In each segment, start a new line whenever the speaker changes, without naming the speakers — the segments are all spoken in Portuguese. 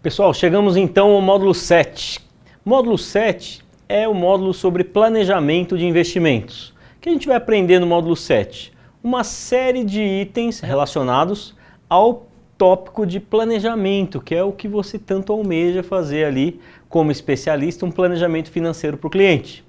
Pessoal, chegamos então ao módulo 7. Módulo 7 é o módulo sobre planejamento de investimentos. O que a gente vai aprender no módulo 7? Uma série de itens relacionados ao tópico de planejamento, que é o que você tanto almeja fazer ali como especialista, um planejamento financeiro para o cliente.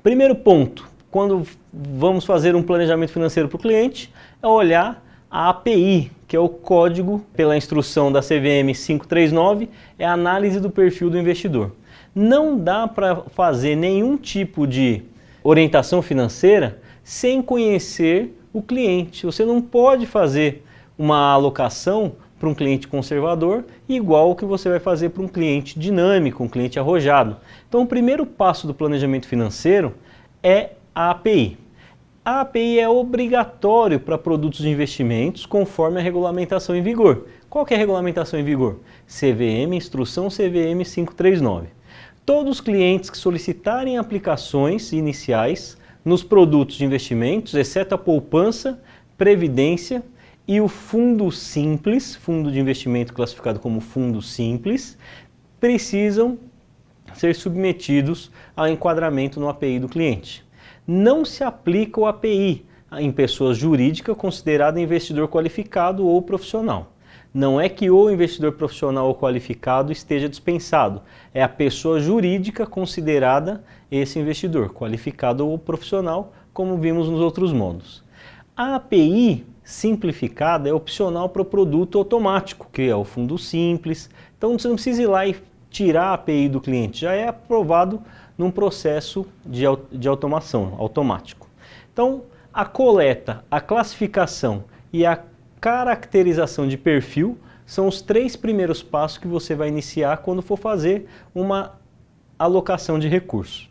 Primeiro ponto, quando vamos fazer um planejamento financeiro para o cliente, é olhar a API, que é o código pela instrução da CVM 539, é a análise do perfil do investidor. Não dá para fazer nenhum tipo de orientação financeira sem conhecer o cliente. Você não pode fazer uma alocação para um cliente conservador igual o que você vai fazer para um cliente dinâmico, um cliente arrojado. Então o primeiro passo do planejamento financeiro é a API. A API é obrigatório para produtos de investimentos conforme a regulamentação em vigor. Qual que é a regulamentação em vigor? CVM, instrução CVM 539. Todos os clientes que solicitarem aplicações iniciais nos produtos de investimentos, exceto a poupança, previdência e o fundo simples, fundo de investimento classificado como fundo simples, precisam ser submetidos ao enquadramento no API do cliente. Não se aplica o API em pessoas jurídicas considerada investidor qualificado ou profissional. Não é que o investidor profissional ou qualificado esteja dispensado, é a pessoa jurídica considerada esse investidor, qualificado ou profissional, como vimos nos outros módulos. A API simplificada é opcional para o produto automático, que é o fundo simples, então você não precisa ir lá e tirar a API do cliente, já é aprovado num processo de automação, automático. Então, a coleta, a classificação e a caracterização de perfil são os 3 primeiros passos que você vai iniciar quando for fazer uma alocação de recursos.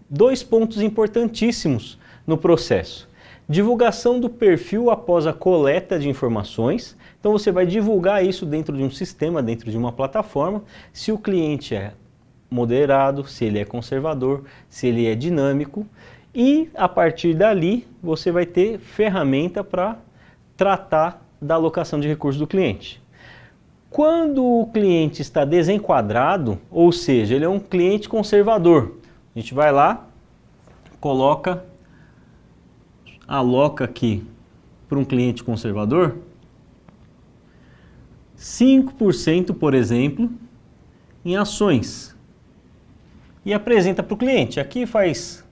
2 pontos importantíssimos no processo. Divulgação do perfil após a coleta de informações. Então você vai divulgar isso dentro de um sistema, dentro de uma plataforma, se o cliente é moderado, se ele é conservador, se ele é dinâmico, e a partir dali você vai ter ferramenta para tratar da alocação de recursos do cliente. Quando o cliente está desenquadrado, ou seja, ele é um cliente conservador, a gente vai lá, aloca aqui para um cliente conservador, 5%, por exemplo, em ações. E apresenta para o cliente. Aqui faz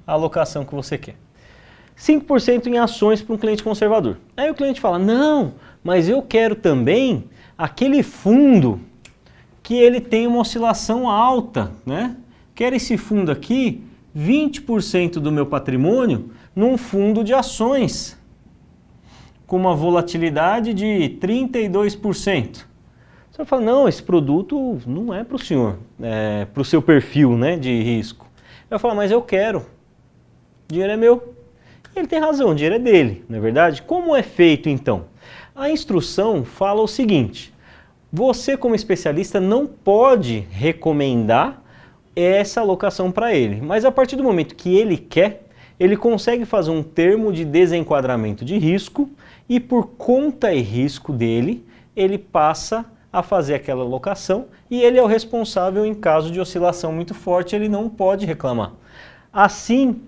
a alocação que você quer. 5% em ações para um cliente conservador. Aí o cliente fala, não, mas eu quero também aquele fundo que ele tem uma oscilação alta, né? Quero esse fundo aqui, 20% do meu patrimônio, num fundo de ações, com uma volatilidade de 32%. Você fala, não, esse produto não é para o senhor, é para o seu perfil, né, de risco. Eu falo, mas eu quero, o dinheiro é meu. E ele tem razão, o dinheiro é dele, não é verdade? Como é feito então? A instrução fala o seguinte, você como especialista não pode recomendar essa alocação para ele, mas a partir do momento que ele quer, ele consegue fazer um termo de desenquadramento de risco e por conta e risco dele, ele passa a fazer aquela alocação e ele é o responsável em caso de oscilação muito forte, ele não pode reclamar. Assim,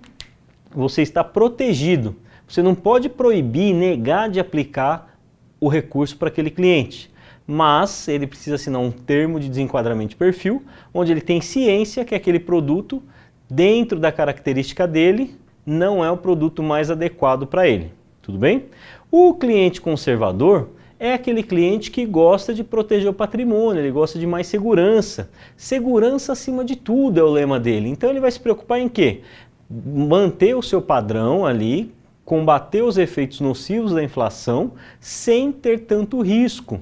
você está protegido. Você não pode proibir, negar de aplicar o recurso para aquele cliente, mas ele precisa assinar um termo de desenquadramento de perfil, onde ele tem ciência que aquele produto, dentro da característica dele, não é o produto mais adequado para ele. Tudo bem? O cliente conservador é aquele cliente que gosta de proteger o patrimônio, ele gosta de mais segurança. Segurança acima de tudo é o lema dele. Então ele vai se preocupar em quê? Manter o seu padrão ali, combater os efeitos nocivos da inflação sem ter tanto risco.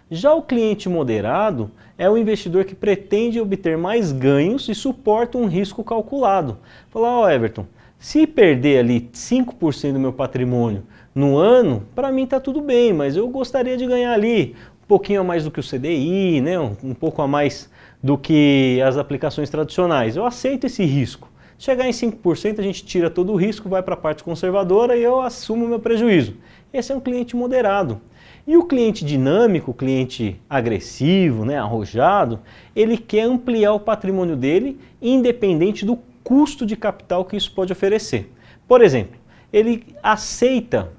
Já o cliente moderado é o investidor que pretende obter mais ganhos e suporta um risco calculado. Falar, ó Everton, se perder ali 5% do meu patrimônio no ano, para mim está tudo bem, mas eu gostaria de ganhar ali um pouquinho a mais do que o CDI, né? Um pouco a mais do que as aplicações tradicionais. Eu aceito esse risco. Chegar em 5%, a gente tira todo o risco, vai para a parte conservadora e eu assumo o meu prejuízo. Esse é um cliente moderado. E o cliente dinâmico, o cliente agressivo, né, arrojado, ele quer ampliar o patrimônio dele, independente do custo de capital que isso pode oferecer. Por exemplo, ele aceita,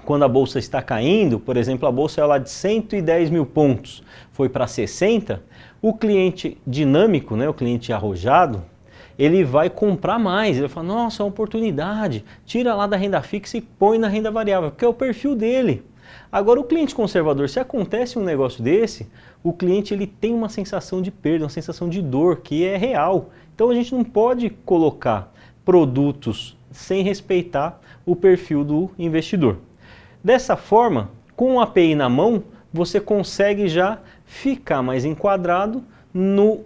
quando a bolsa está caindo, por exemplo, a bolsa é lá de 110 mil pontos, foi para 60, o cliente dinâmico, né, o cliente arrojado, ele vai comprar mais, ele fala, nossa, é uma oportunidade, tira lá da renda fixa e põe na renda variável, porque é o perfil dele. Agora, o cliente conservador, se acontece um negócio desse, o cliente ele tem uma sensação de perda, uma sensação de dor, que é real. Então, a gente não pode colocar produtos sem respeitar o perfil do investidor. Dessa forma, com o API na mão, você consegue já ficar mais enquadrado no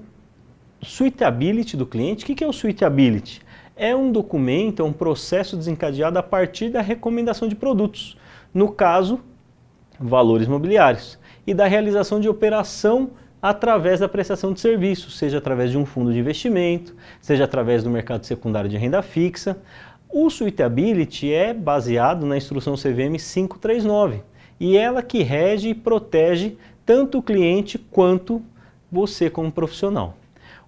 suitability do cliente. O que é o suitability? É um documento, é um processo desencadeado a partir da recomendação de produtos. No caso, valores mobiliários, e da realização de operação através da prestação de serviços, seja através de um fundo de investimento, seja através do mercado secundário de renda fixa. O suitability é baseado na instrução CVM 539 e ela que rege e protege tanto o cliente quanto você como profissional.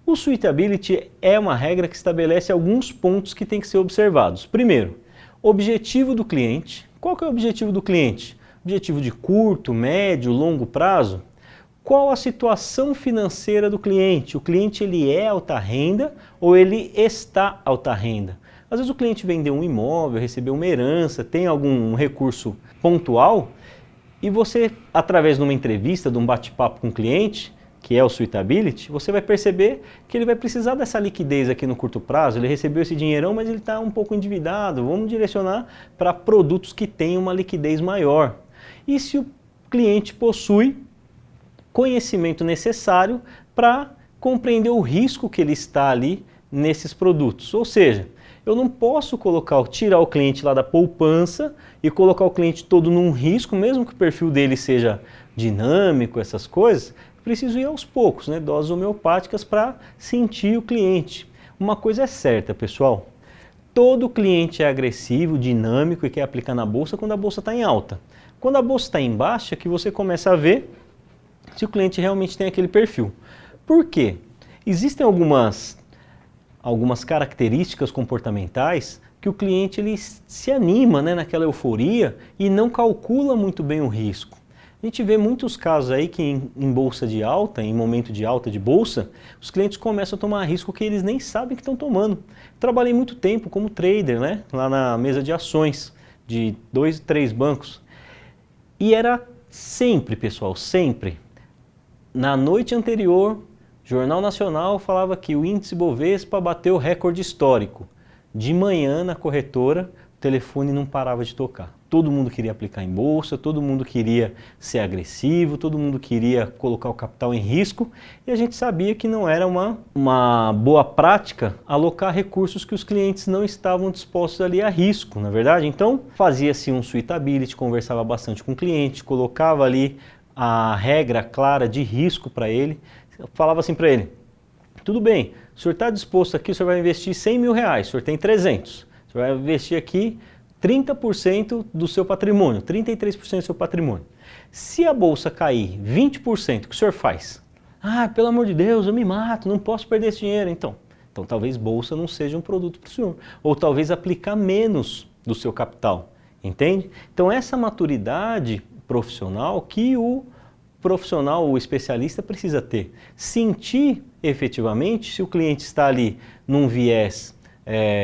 O suitability é uma regra que estabelece alguns pontos que têm que ser observados. Primeiro, objetivo do cliente. Qual que é o objetivo do cliente? Objetivo de curto, médio, longo prazo? Qual a situação financeira do cliente? O cliente ele é alta renda ou ele está alta renda? Às vezes o cliente vendeu um imóvel, recebeu uma herança, tem algum recurso pontual e você, através de uma entrevista, de um bate-papo com o cliente, que é o suitability, você vai perceber que ele vai precisar dessa liquidez aqui no curto prazo, ele recebeu esse dinheirão, mas ele está um pouco endividado, vamos direcionar para produtos que tenham uma liquidez maior. E se o cliente possui conhecimento necessário para compreender o risco que ele está ali nesses produtos. Ou seja, eu não posso tirar o cliente lá da poupança e colocar o cliente todo num risco, mesmo que o perfil dele seja dinâmico, essas coisas, preciso ir aos poucos, né? Doses homeopáticas para sentir o cliente. Uma coisa é certa, pessoal, todo cliente é agressivo, dinâmico e quer aplicar na bolsa quando a bolsa está em alta. Quando a bolsa está em baixa, que você começa a ver se o cliente realmente tem aquele perfil. Por quê? Existem algumas características comportamentais que o cliente ele se anima, né, naquela euforia e não calcula muito bem o risco. A gente vê muitos casos aí que em bolsa de alta, em momento de alta de bolsa, os clientes começam a tomar risco que eles nem sabem que estão tomando. Trabalhei muito tempo como trader, né, lá na mesa de ações de 2, 3 bancos. E era sempre, pessoal, sempre. Na noite anterior, Jornal Nacional falava que o índice Bovespa bateu recorde histórico. De manhã, na corretora, o telefone não parava de tocar. Todo mundo queria aplicar em bolsa, todo mundo queria ser agressivo, todo mundo queria colocar o capital em risco e a gente sabia que não era uma boa prática alocar recursos que os clientes não estavam dispostos ali a risco, na verdade. Então, fazia-se um suitability, conversava bastante com o cliente, colocava ali a regra clara de risco para ele, falava assim para ele, tudo bem, o senhor está disposto aqui, o senhor vai investir 100 mil reais, o senhor tem 300, o senhor vai investir aqui 30% do seu patrimônio, 33% do seu patrimônio. Se a bolsa cair 20%, o que o senhor faz? Ah, pelo amor de Deus, eu me mato, não posso perder esse dinheiro. Então talvez bolsa não seja um produto para o senhor. Ou talvez aplicar menos do seu capital, entende? Então essa maturidade profissional que o profissional, o especialista precisa ter. Sentir efetivamente se o cliente está ali num viés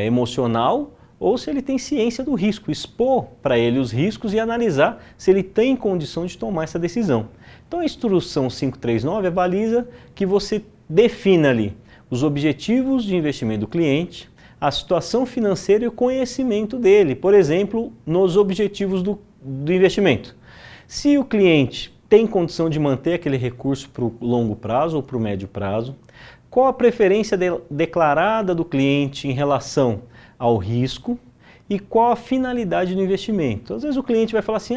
emocional ou se ele tem ciência do risco, expor para ele os riscos e analisar se ele tem condição de tomar essa decisão. Então a instrução 539 baliza que você defina ali os objetivos de investimento do cliente, a situação financeira e o conhecimento dele, por exemplo, nos objetivos do investimento. Se o cliente tem condição de manter aquele recurso para o longo prazo ou para o médio prazo, qual a preferência declarada do cliente em relação ao risco e qual a finalidade do investimento. Às vezes o cliente vai falar assim,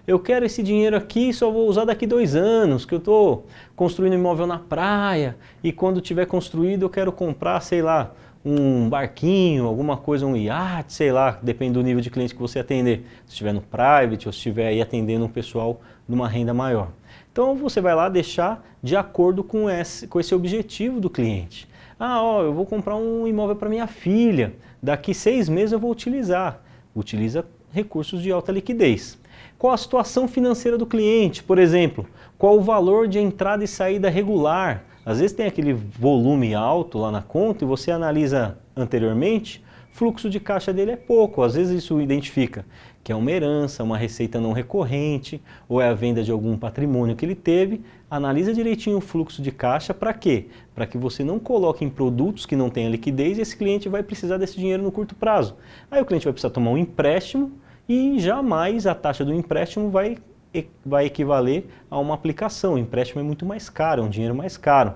eu quero esse dinheiro aqui, só vou usar daqui 2 anos, que eu estou construindo um imóvel na praia e quando tiver construído eu quero comprar, sei lá, um barquinho, alguma coisa, um iate, sei lá, depende do nível de cliente que você atender. Se estiver no private ou se estiver aí atendendo um pessoal de uma renda maior. Então você vai lá deixar de acordo com esse objetivo do cliente. Eu vou comprar um imóvel para minha filha, daqui 6 meses eu vou utilizar. Utiliza recursos de alta liquidez. Qual a situação financeira do cliente, por exemplo? Qual o valor de entrada e saída regular? Às vezes tem aquele volume alto lá na conta e você analisa anteriormente, fluxo de caixa dele é pouco. Às vezes isso identifica que é uma herança, uma receita não recorrente, ou é a venda de algum patrimônio que ele teve. Analisa direitinho o fluxo de caixa, para quê? Para que você não coloque em produtos que não tenham liquidez e esse cliente vai precisar desse dinheiro no curto prazo. Aí o cliente vai precisar tomar um empréstimo e jamais a taxa do empréstimo vai equivaler a uma aplicação. O empréstimo é muito mais caro, é um dinheiro mais caro.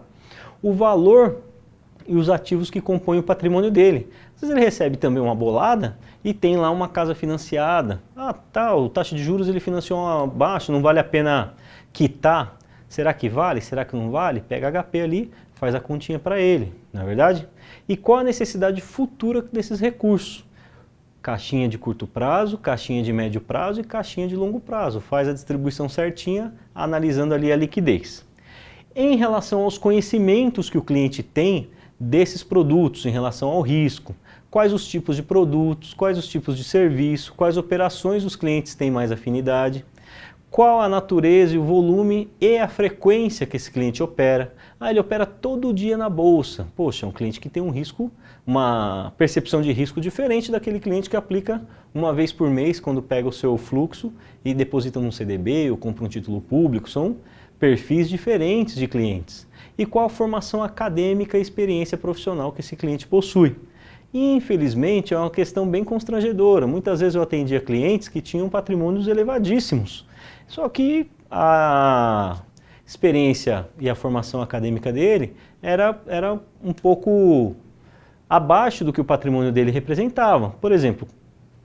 O valor e os ativos que compõem o patrimônio dele. Às vezes ele recebe também uma bolada e tem lá uma casa financiada. A taxa de juros ele financiou abaixo, não vale a pena quitar. Será que vale? Será que não vale? Pega HP ali, faz a continha para ele, não é verdade? E qual a necessidade futura desses recursos? Caixinha de curto prazo, caixinha de médio prazo e caixinha de longo prazo. Faz a distribuição certinha, analisando ali a liquidez. Em relação aos conhecimentos que o cliente tem desses produtos, em relação ao risco, quais os tipos de produtos, quais os tipos de serviço, quais operações os clientes têm mais afinidade, qual a natureza e o volume e a frequência que esse cliente opera. Ele opera todo dia na bolsa. Poxa, é um cliente que tem um risco, uma percepção de risco diferente daquele cliente que aplica uma vez por mês quando pega o seu fluxo e deposita num CDB ou compra um título público. São perfis diferentes de clientes. E qual a formação acadêmica e experiência profissional que esse cliente possui. E, infelizmente, é uma questão bem constrangedora. Muitas vezes eu atendia clientes que tinham patrimônios elevadíssimos. Só que a experiência e a formação acadêmica dele era um pouco abaixo do que o patrimônio dele representava. Por exemplo,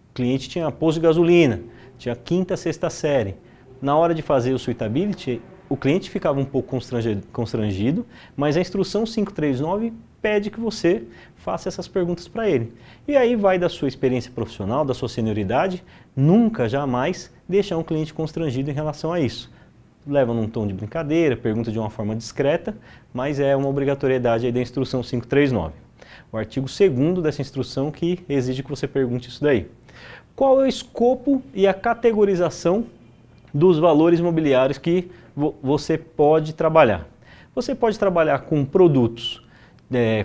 o cliente tinha posto de gasolina, tinha 5ª, 6ª série. Na hora de fazer o suitability, o cliente ficava um pouco constrangido, mas a instrução 539 pede que você faça essas perguntas para ele. E aí vai da sua experiência profissional, da sua senioridade, nunca, jamais deixar um cliente constrangido em relação a isso. Leva num tom de brincadeira, pergunta de uma forma discreta, mas é uma obrigatoriedade aí da instrução 539. O artigo 2º dessa instrução que exige que você pergunte isso daí. Qual é o escopo e a categorização dos valores imobiliários que você pode trabalhar? Você pode trabalhar com produtos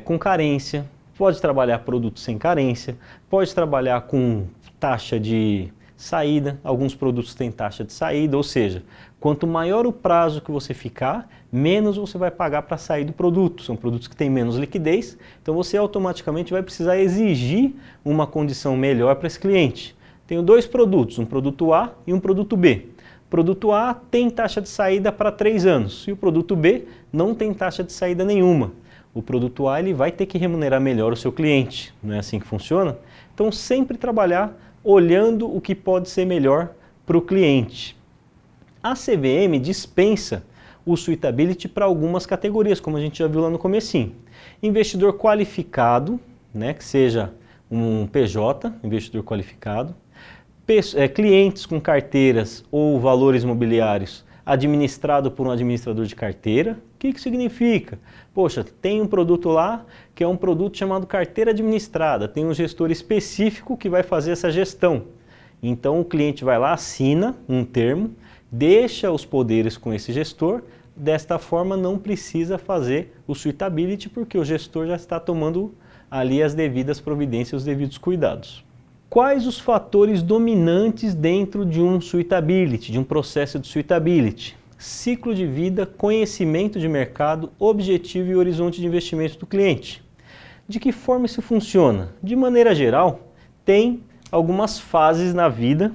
com carência, pode trabalhar produtos sem carência, pode trabalhar com taxa de saída, alguns produtos têm taxa de saída, ou seja, quanto maior o prazo que você ficar, menos você vai pagar para sair do produto. São produtos que têm menos liquidez, então você automaticamente vai precisar exigir uma condição melhor para esse cliente. Tenho 2 produtos, um produto A e um produto B. O produto A tem taxa de saída para 3 anos e o produto B não tem taxa de saída nenhuma. O produto A ele vai ter que remunerar melhor o seu cliente, não é assim que funciona? Então sempre trabalhar olhando o que pode ser melhor para o cliente. A CVM dispensa o suitability para algumas categorias, como a gente já viu lá no comecinho. Investidor qualificado, que seja um PJ, investidor qualificado, clientes com carteiras ou valores imobiliários administrado por um administrador de carteira. O que significa? Poxa, tem um produto lá que é um produto chamado carteira administrada, tem um gestor específico que vai fazer essa gestão. Então o cliente vai lá, assina um termo, deixa os poderes com esse gestor, desta forma não precisa fazer o suitability porque o gestor já está tomando ali as devidas providências, os devidos cuidados. Quais os fatores dominantes dentro de um suitability, de um processo de suitability? Ciclo de vida, conhecimento de mercado, objetivo e horizonte de investimento do cliente. De que forma isso funciona? De maneira geral, tem algumas fases na vida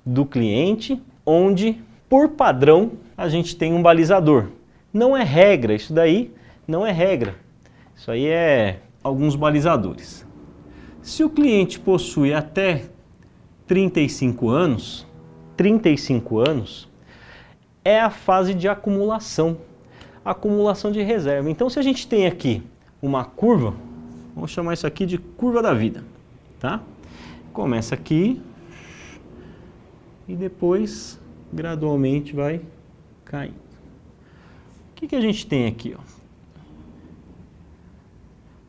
do cliente, onde, por padrão, a gente tem um balizador. Não é regra, isso daí não é regra. Isso aí é alguns balizadores. Se o cliente possui até 35 anos é a fase de acumulação de reserva. Então se a gente tem aqui uma curva, Vamos chamar isso aqui de curva da vida, tá? Começa aqui e depois gradualmente vai caindo. O que a gente tem aqui, ó?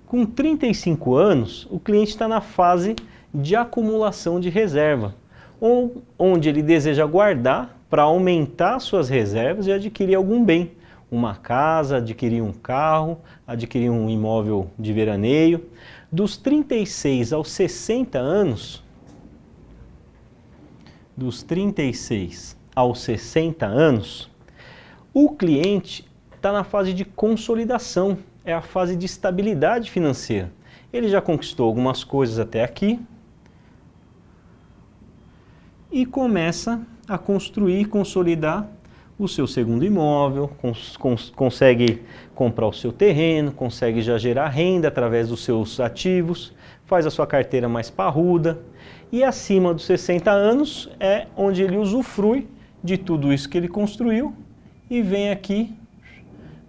Com 35 anos, o cliente está na fase de acumulação de reserva, onde ele deseja guardar para aumentar suas reservas e adquirir algum bem. Uma casa, adquirir um carro, adquirir um imóvel de veraneio. Dos 36 aos 60 anos, o cliente está na fase de consolidação, é a fase de estabilidade financeira. Ele já conquistou algumas coisas até aqui e começa a construir e consolidar o seu segundo imóvel, consegue comprar o seu terreno, consegue já gerar renda através dos seus ativos, faz a sua carteira mais parruda. E acima dos 60 anos é onde ele usufrui de tudo isso que ele construiu e vem aqui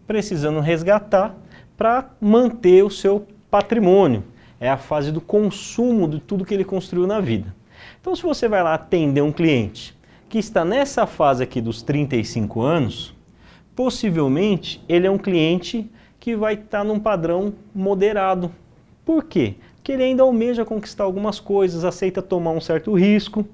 precisando resgatar para manter o seu patrimônio. É a fase do consumo de tudo que ele construiu na vida. Então, se você vai lá atender um cliente que está nessa fase aqui dos 35 anos, possivelmente ele é um cliente que vai estar num padrão moderado. Por quê? Porque ele ainda almeja conquistar algumas coisas, aceita tomar um certo risco.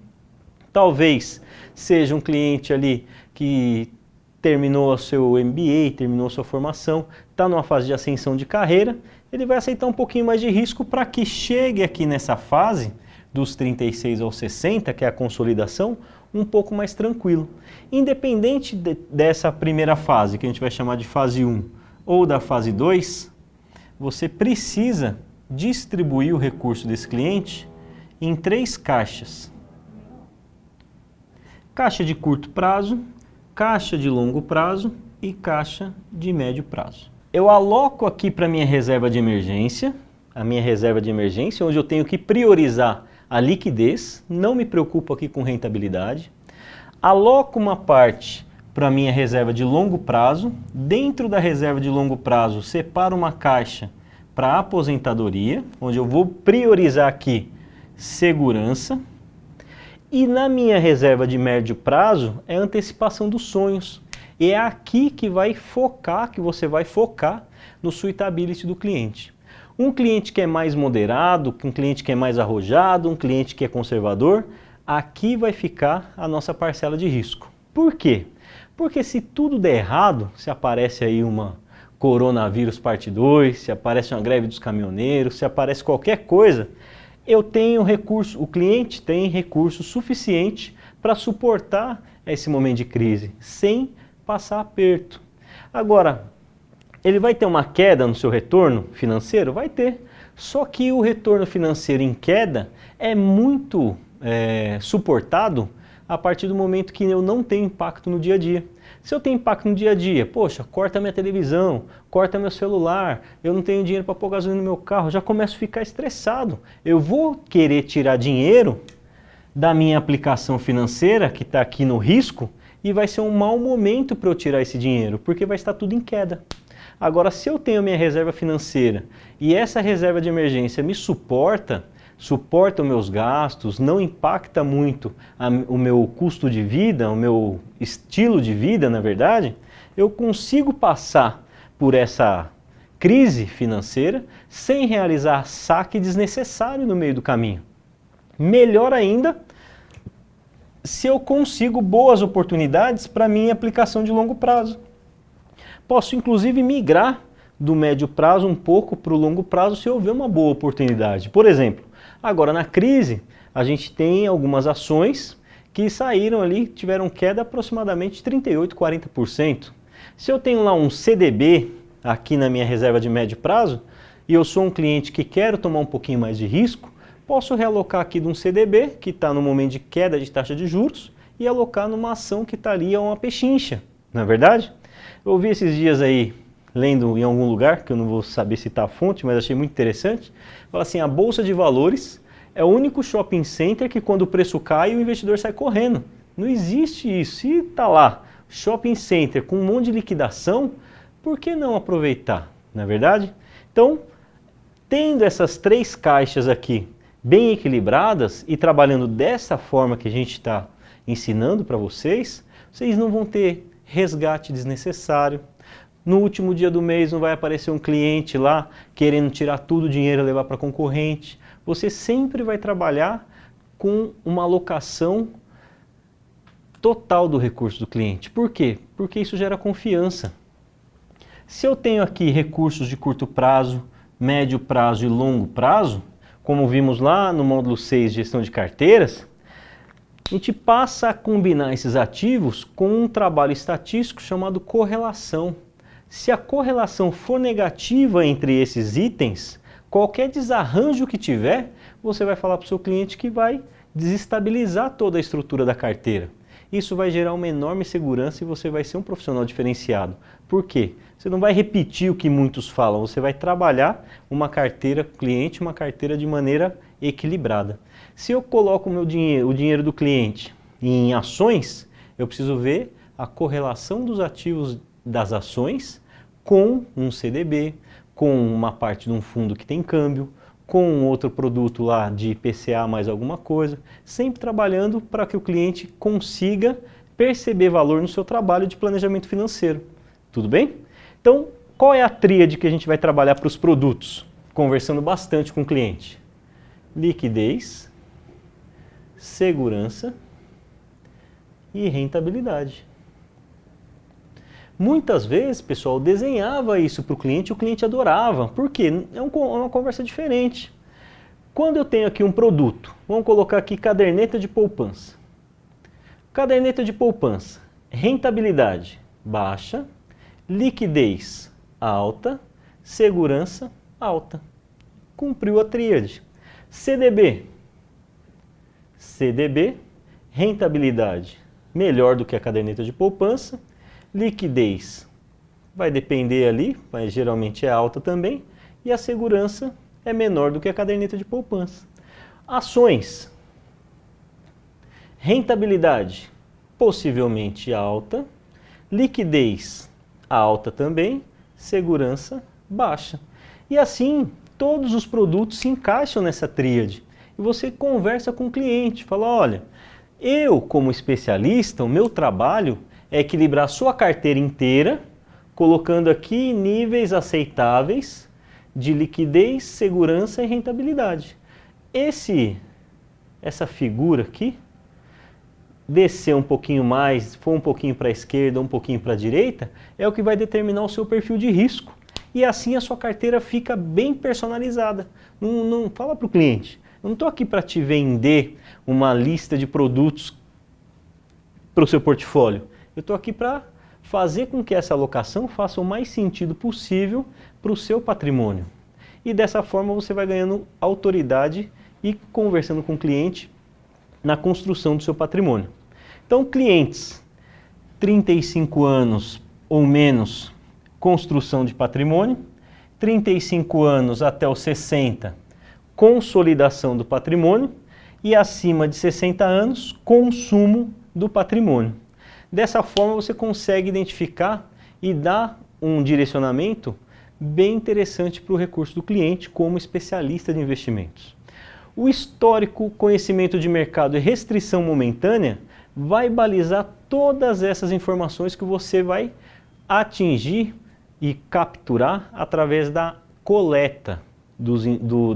Talvez seja um cliente ali que terminou o seu MBA, terminou a sua formação, está numa fase de ascensão de carreira, ele vai aceitar um pouquinho mais de risco para que chegue aqui nessa fase dos 36 aos 60, que é a consolidação, um pouco mais tranquilo. Independente dessa primeira fase, que a gente vai chamar de fase 1, ou da fase 2, você precisa distribuir o recurso desse cliente em 3 caixas. Caixa de curto prazo, caixa de longo prazo e caixa de médio prazo. Eu aloco aqui para minha reserva de emergência, onde eu tenho que priorizar a liquidez, não me preocupo aqui com rentabilidade. Aloco uma parte para minha reserva de longo prazo. Dentro da reserva de longo prazo, separo uma caixa para aposentadoria, onde eu vou priorizar aqui segurança. E na minha reserva de médio prazo é antecipação dos sonhos. E é aqui que você vai focar no suitability do cliente. Um cliente que é mais moderado, um cliente que é mais arrojado, um cliente que é conservador, aqui vai ficar a nossa parcela de risco. Por quê? Porque se tudo der errado, se aparece aí uma coronavírus parte 2, se aparece uma greve dos caminhoneiros, se aparece qualquer coisa, eu tenho recurso, o cliente tem recurso suficiente para suportar esse momento de crise, sem passar aperto. Agora, ele vai ter uma queda no seu retorno financeiro? Vai ter. Só que o retorno financeiro em queda é muito suportado a partir do momento que eu não tenho impacto no dia a dia. Se eu tenho impacto no dia a dia, poxa, corta minha televisão, corta meu celular, eu não tenho dinheiro para pôr gasolina no meu carro, já começo a ficar estressado. Eu vou querer tirar dinheiro da minha aplicação financeira, que está aqui no risco, e vai ser um mau momento para eu tirar esse dinheiro, porque vai estar tudo em queda. Agora, se eu tenho minha reserva financeira e essa reserva de emergência me suporta os meus gastos, não impacta muito o meu custo de vida, o meu estilo de vida, na verdade, eu consigo passar por essa crise financeira sem realizar saque desnecessário no meio do caminho. Melhor ainda, se eu consigo boas oportunidades para minha aplicação de longo prazo. Posso inclusive migrar do médio prazo um pouco para o longo prazo se houver uma boa oportunidade. Por exemplo, agora na crise a gente tem algumas ações que saíram ali, tiveram queda aproximadamente 38%, 40%. Se eu tenho lá um CDB aqui na minha reserva de médio prazo e eu sou um cliente que quero tomar um pouquinho mais de risco, posso realocar aqui de um CDB que está no momento de queda de taxa de juros e alocar numa ação que está ali a uma pechincha, não é verdade? Eu ouvi esses dias aí, lendo em algum lugar, que eu não vou saber citar a fonte, mas achei muito interessante, fala assim, a Bolsa de Valores é o único shopping center que quando o preço cai, o investidor sai correndo. Não existe isso. Se está lá, shopping center com um monte de liquidação, por que não aproveitar, não é verdade? Então, Tendo essas 3 caixas aqui bem equilibradas e trabalhando dessa forma que a gente está ensinando para vocês, vocês não vão ter resgate desnecessário. No último dia do mês não vai aparecer um cliente lá querendo tirar tudo o dinheiro e levar para concorrente. Você sempre vai trabalhar com uma alocação total do recurso do cliente. Por quê? Porque isso gera confiança. Se eu tenho aqui recursos de curto prazo, médio prazo e longo prazo, como vimos lá no módulo 6, gestão de carteiras, a gente passa a combinar esses ativos com um trabalho estatístico chamado correlação. Se a correlação for negativa entre esses itens, qualquer desarranjo que tiver, você vai falar para o seu cliente que vai desestabilizar toda a estrutura da carteira. Isso vai gerar uma enorme segurança e você vai ser um profissional diferenciado. Por quê? Você não vai repetir o que muitos falam, você vai trabalhar uma carteira cliente, uma carteira de maneira equilibrada. Se eu coloco o dinheiro do cliente em ações, eu preciso ver a correlação dos ativos das ações com um CDB, com uma parte de um fundo que tem câmbio, com outro produto lá de IPCA mais alguma coisa, sempre trabalhando para que o cliente consiga perceber valor no seu trabalho de planejamento financeiro. Tudo bem? Então, qual é a tríade que a gente vai trabalhar para os produtos? Conversando bastante com o cliente. Liquidez, segurança e rentabilidade. Muitas vezes, pessoal, desenhava isso para o cliente e o cliente adorava. Por quê? É uma conversa diferente. Quando eu tenho aqui um produto, vamos colocar aqui caderneta de poupança. Caderneta de poupança, rentabilidade baixa, liquidez alta, segurança alta. Cumpriu a tríade. CDB, rentabilidade melhor do que a caderneta de poupança, liquidez vai depender ali, mas geralmente é alta também, e a segurança é menor do que a caderneta de poupança. Ações, rentabilidade possivelmente alta, liquidez alta também, segurança baixa. E assim, todos os produtos se encaixam nessa tríade. E você conversa com o cliente, fala, olha, eu como especialista, o meu trabalho é equilibrar a sua carteira inteira, colocando aqui níveis aceitáveis de liquidez, segurança e rentabilidade. Essa figura aqui, descer um pouquinho mais, for um pouquinho para a esquerda, um pouquinho para a direita, é o que vai determinar o seu perfil de risco. E assim a sua carteira fica bem personalizada. Não fala para o cliente, eu não estou aqui para te vender uma lista de produtos para o seu portfólio. Eu estou aqui para fazer com que essa alocação faça o mais sentido possível para o seu patrimônio. E dessa forma você vai ganhando autoridade e conversando com o cliente na construção do seu patrimônio. Então, clientes, 35 anos ou menos, construção de patrimônio, 35 anos até os 60, consolidação do patrimônio e acima de 60 anos, consumo do patrimônio. Dessa forma você consegue identificar e dar um direcionamento bem interessante para o recurso do cliente como especialista de investimentos. O histórico, conhecimento de mercado e restrição momentânea vai balizar todas essas informações que você vai atingir e capturar através da coleta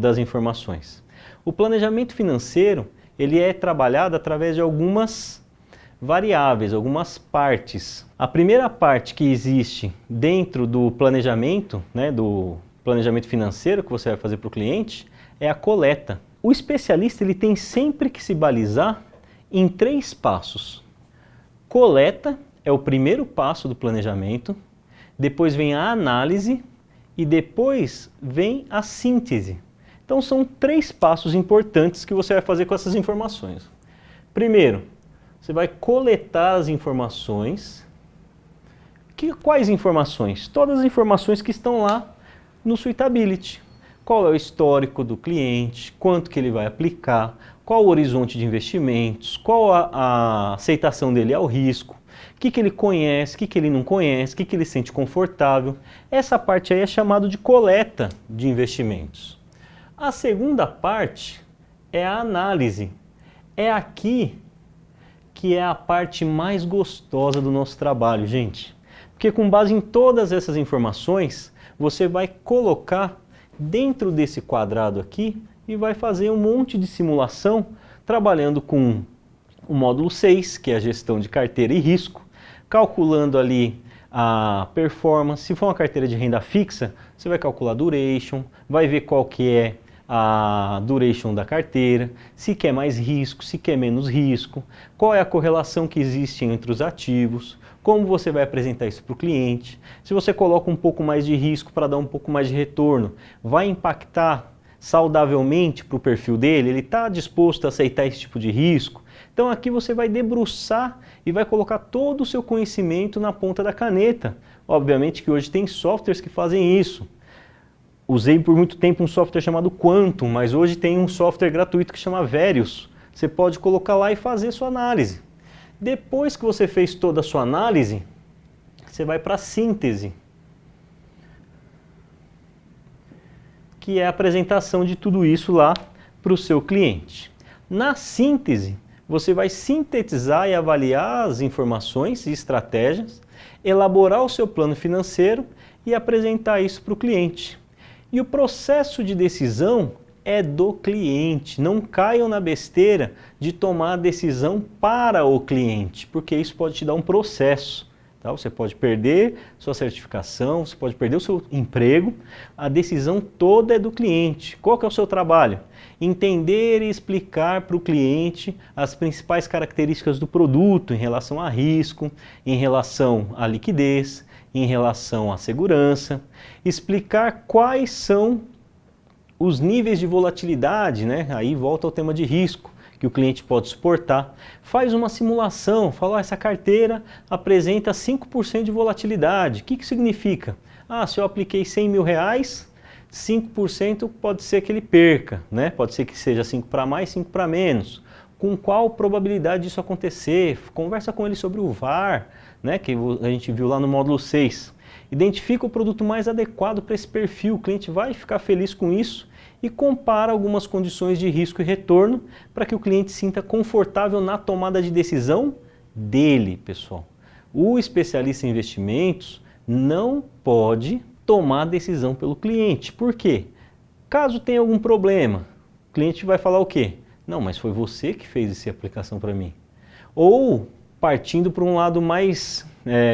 das informações. O planejamento financeiro ele é trabalhado através de algumas variáveis, algumas partes. A primeira parte que existe dentro do planejamento financeiro que você vai fazer para o cliente é a coleta. O especialista ele tem sempre que se balizar em 3 passos. Coleta é o primeiro passo do planejamento, depois vem a análise e depois vem a síntese. Então são 3 passos importantes que você vai fazer com essas informações. Primeiro, você vai coletar as informações. Quais informações? Todas as informações que estão lá no Suitability. Qual é o histórico do cliente, quanto que ele vai aplicar, qual o horizonte de investimentos, qual a aceitação dele ao risco, o que ele conhece, o que ele não conhece, o que ele sente confortável. Essa parte aí é chamada de coleta de investimentos. A segunda parte é a análise. É aqui que é a parte mais gostosa do nosso trabalho, gente. Porque com base em todas essas informações, você vai colocar dentro desse quadrado aqui e vai fazer um monte de simulação trabalhando com o módulo 6, que é a gestão de carteira e risco, calculando ali a performance. Se for uma carteira de renda fixa, você vai calcular a duration, vai ver qual que é a duration da carteira, se quer mais risco, se quer menos risco, qual é a correlação que existe entre os ativos, como você vai apresentar isso para o cliente. Se você coloca um pouco mais de risco para dar um pouco mais de retorno, vai impactar saudavelmente para o perfil dele? Ele está disposto a aceitar esse tipo de risco? Então aqui você vai debruçar e vai colocar todo o seu conhecimento na ponta da caneta. Obviamente que hoje tem softwares que fazem isso. Usei por muito tempo um software chamado Quantum, mas hoje tem um software gratuito que chama Verius. Você pode colocar lá e fazer sua análise. Depois que você fez toda a sua análise, você vai para a síntese, que é a apresentação de tudo isso lá para o seu cliente. Na síntese, você vai sintetizar e avaliar as informações e estratégias, elaborar o seu plano financeiro e apresentar isso para o cliente. E o processo de decisão é do cliente. Não caiam na besteira de tomar a decisão para o cliente, porque isso pode te dar um processo. Tá? Você pode perder sua certificação, você pode perder o seu emprego. A decisão toda é do cliente. Qual que é o seu trabalho? Entender e explicar para o cliente as principais características do produto em relação a risco, em relação à liquidez, em relação à segurança, explicar quais são os níveis de volatilidade, né? Aí volta ao tema de risco, que o cliente pode suportar. Faz uma simulação, fala, essa carteira apresenta 5% de volatilidade. O que que significa? Ah, se eu apliquei 100 mil reais, 5% pode ser que ele perca, né? Pode ser que seja 5 para mais, 5 para menos. Com qual probabilidade disso acontecer? Conversa com ele sobre o VaR, né, que a gente viu lá no módulo 6. Identifica o produto mais adequado para esse perfil, o cliente vai ficar feliz com isso e compara algumas condições de risco e retorno para que o cliente se sinta confortável na tomada de decisão dele, pessoal. O especialista em investimentos não pode tomar a decisão pelo cliente. Por quê? Caso tenha algum problema, o cliente vai falar o quê? Não, mas foi você que fez essa aplicação para mim. Ou, partindo para um lado mais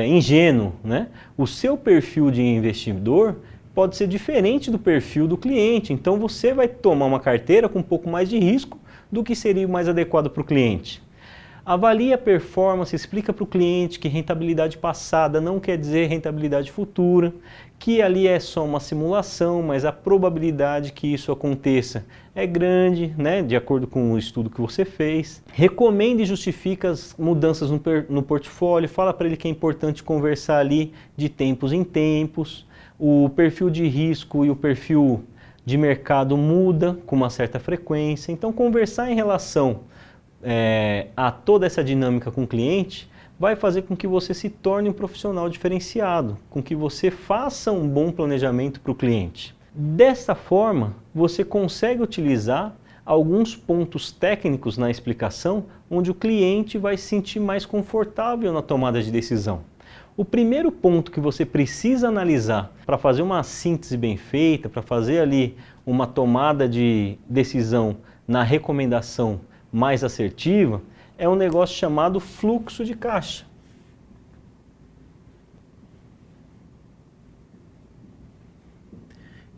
ingênuo, né? O seu perfil de investidor pode ser diferente do perfil do cliente, então você vai tomar uma carteira com um pouco mais de risco do que seria o mais adequado para o cliente. Avalie a performance, explica para o cliente que rentabilidade passada não quer dizer rentabilidade futura, que ali é só uma simulação, mas a probabilidade que isso aconteça é grande, né, de acordo com o estudo que você fez. Recomende e justifica as mudanças no portfólio, fala para ele que é importante conversar ali de tempos em tempos. O perfil de risco e o perfil de mercado muda com uma certa frequência, então conversar em relação a toda essa dinâmica com o cliente vai fazer com que você se torne um profissional diferenciado, com que você faça um bom planejamento para o cliente. Dessa forma, você consegue utilizar alguns pontos técnicos na explicação onde o cliente vai se sentir mais confortável na tomada de decisão. O primeiro ponto que você precisa analisar para fazer uma síntese bem feita, para fazer ali uma tomada de decisão na recomendação mais assertiva, é um negócio chamado fluxo de caixa.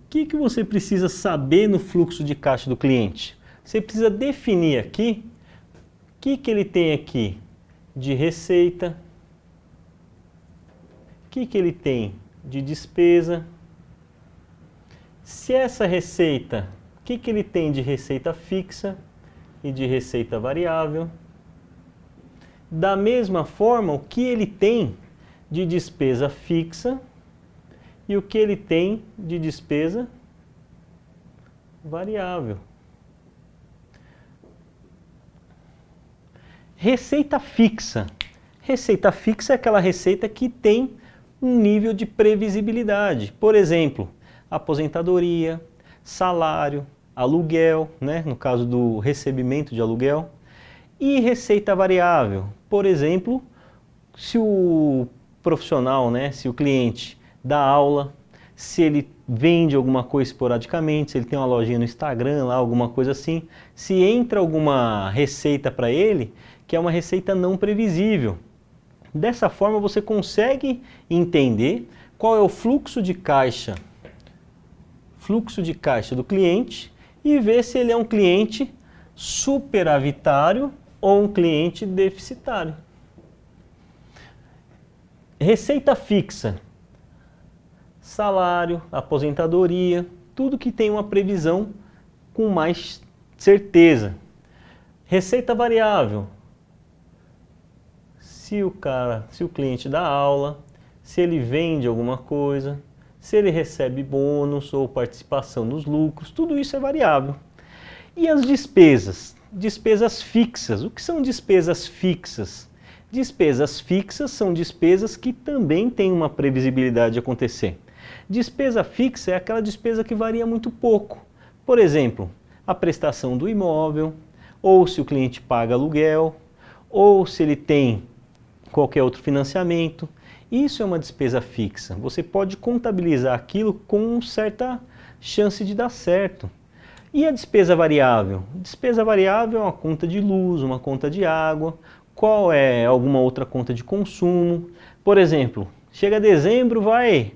O que você precisa saber no fluxo de caixa do cliente? Você precisa definir aqui o que ele tem aqui de receita, o que ele tem de despesa, se essa receita, o que ele tem de receita fixa e de receita variável. Da mesma forma, o que ele tem de despesa fixa e o que ele tem de despesa variável. Receita fixa. Receita fixa é aquela receita que tem um nível de previsibilidade. Por exemplo, aposentadoria, salário, aluguel, né, no caso do recebimento de aluguel, e receita variável. Por exemplo, se o profissional, né, se o cliente dá aula, se ele vende alguma coisa esporadicamente, se ele tem uma lojinha no Instagram, lá, alguma coisa assim, se entra alguma receita para ele, que é uma receita não previsível. Dessa forma você consegue entender qual é o fluxo de caixa do cliente e ver se ele é um cliente superavitário ou um cliente deficitário. Receita fixa, salário, aposentadoria, tudo que tem uma previsão com mais certeza. Receita variável, se o cliente dá aula, se ele vende alguma coisa, se ele recebe bônus ou participação nos lucros, tudo isso é variável. E as despesas? Despesas fixas. O que são despesas fixas? Despesas fixas são despesas que também têm uma previsibilidade de acontecer. Despesa fixa é aquela despesa que varia muito pouco. Por exemplo, a prestação do imóvel, ou se o cliente paga aluguel, ou se ele tem qualquer outro financiamento. Isso é uma despesa fixa. Você pode contabilizar aquilo com certa chance de dar certo. E a despesa variável? Despesa variável é uma conta de luz, uma conta de água, qual é alguma outra conta de consumo. Por exemplo, chega dezembro, vai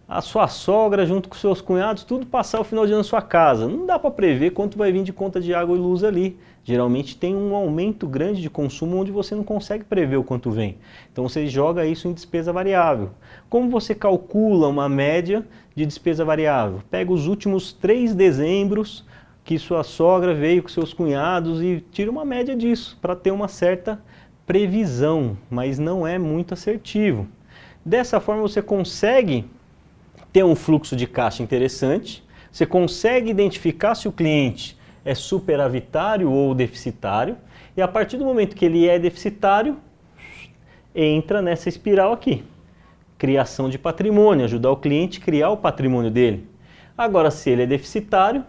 a sua sogra junto com seus cunhados, tudo passar o final de ano na sua casa. Não dá para prever quanto vai vir de conta de água e luz ali. Geralmente tem um aumento grande de consumo onde você não consegue prever o quanto vem. Então você joga isso em despesa variável. Como você calcula uma média de despesa variável? Pega os últimos 3 dezembros que sua sogra veio com seus cunhados e tira uma média disso para ter uma certa previsão, mas não é muito assertivo. Dessa forma você consegue ter um fluxo de caixa interessante, você consegue identificar se o cliente é superavitário ou deficitário, e a partir do momento que ele é deficitário, entra nessa espiral aqui. Criação de patrimônio, ajudar o cliente a criar o patrimônio dele. Agora, se ele é deficitário,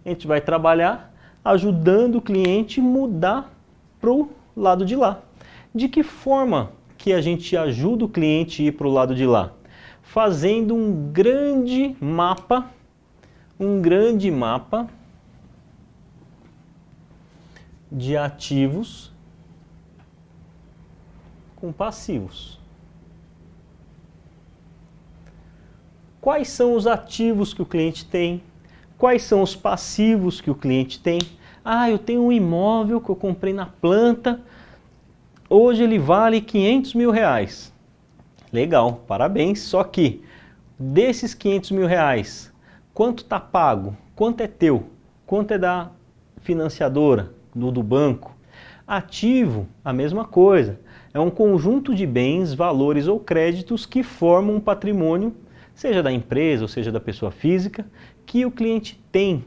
a gente vai trabalhar ajudando o cliente a mudar para o lado de lá. De que forma que a gente ajuda o cliente a ir para o lado de lá? Fazendo um grande mapa de ativos com passivos. Quais são os ativos que o cliente tem? Quais são os passivos que o cliente tem? Ah, eu tenho um imóvel que eu comprei na planta, hoje ele vale 500 mil reais. Legal, parabéns, só que desses 500 mil reais, quanto está pago? Quanto é teu? Quanto é da financiadora, do banco? Ativo, a mesma coisa. É um conjunto de bens, valores ou créditos que formam um patrimônio, seja da empresa ou seja da pessoa física, que o cliente tem.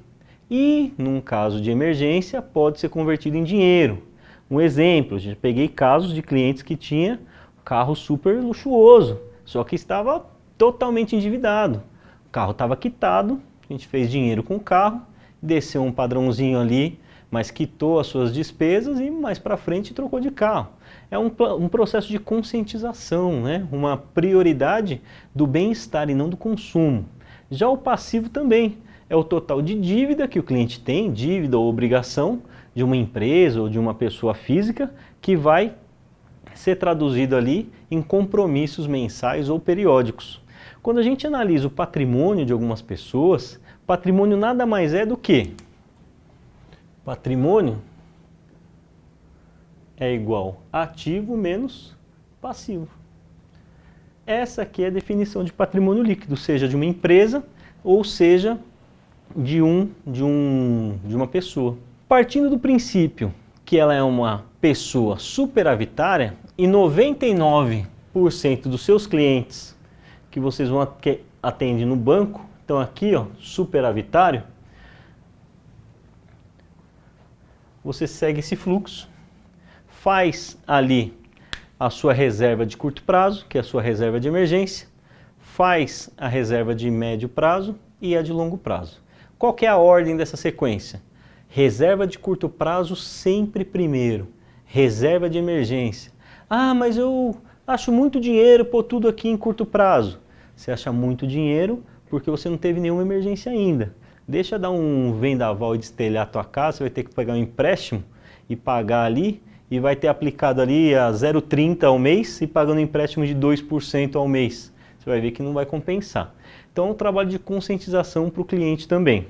E, num caso de emergência, pode ser convertido em dinheiro. Um exemplo, eu peguei casos de clientes que tinham carro super luxuoso, só que estava totalmente endividado. O carro estava quitado, a gente fez dinheiro com o carro, desceu um padrãozinho ali, mas quitou as suas despesas e mais para frente trocou de carro. É um processo de conscientização, né? Uma prioridade do bem-estar e não do consumo. Já o passivo também é o total de dívida que o cliente tem, dívida ou obrigação de uma empresa ou de uma pessoa física, que vai ser traduzido ali em compromissos mensais ou periódicos. Quando a gente analisa o patrimônio de algumas pessoas, patrimônio nada mais é do que patrimônio é igual ativo menos passivo. Essa aqui é a definição de patrimônio líquido, seja de uma empresa ou seja de uma pessoa. Partindo do princípio que ela é uma pessoa superavitária e 99% dos seus clientes que vocês vão atender no banco estão aqui, ó, superavitário, você segue esse fluxo, faz ali a sua reserva de curto prazo, que é a sua reserva de emergência, faz a reserva de médio prazo e a de longo prazo. Qual que é a ordem dessa sequência? Reserva de curto prazo sempre primeiro. Reserva de emergência. Ah, mas eu acho muito dinheiro pôr tudo aqui em curto prazo. Você acha muito dinheiro porque você não teve nenhuma emergência ainda. Deixa dar um vendaval e destelhar a tua casa, você vai ter que pegar um empréstimo e pagar ali, e vai ter aplicado ali a 0,30 ao mês e pagando um empréstimo de 2% ao mês. Você vai ver que não vai compensar. Então é um trabalho de conscientização para o cliente também.